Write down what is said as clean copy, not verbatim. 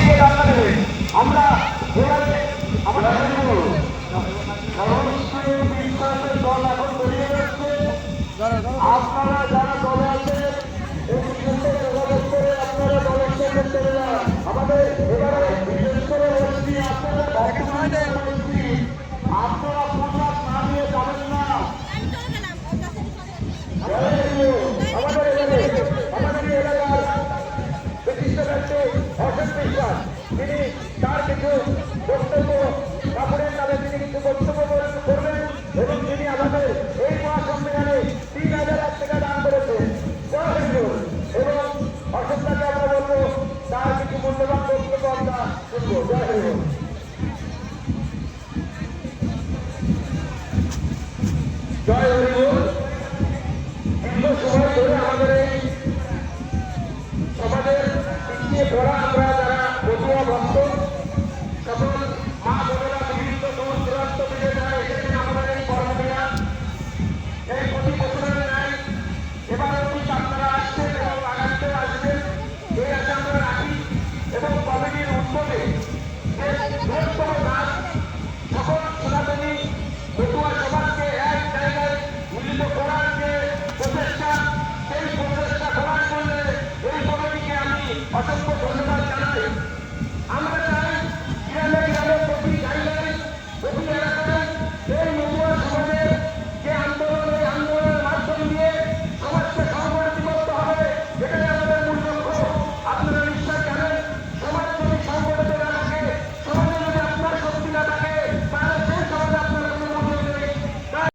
গিয়ে রান্না দেবেন। আমরা এবারে আমাদের বিশ্বাসের দল এখন বেরিয়ে যাচ্ছে। আপনারা যারা দলে আছেন যোগাযোগ করে আপনারা দলের সঙ্গে চলে যান। আমাদের এবারে বিশেষ করে বলছি আপনারা আপনারা পোশাক না নিয়ে যাবেন না। আমাদের এলাকার বিশিষ্ট ব্যক্তি অশোক বিশ্বাস, তিনি তার কিছু বক্তব্য কাপড়ের নামে তিনি কিছু বক্তব্য করবেন এবং তিনি আমাদের এই মহাসম্মেলনে ৩,০০০ টাকা দান করেছেন। এবং অশোকটাকে আমরা বলবো তার কিছু মূল্যবান বক্তব্য আমরা শুনবো। জয় হরিবল। জয় হরিবল।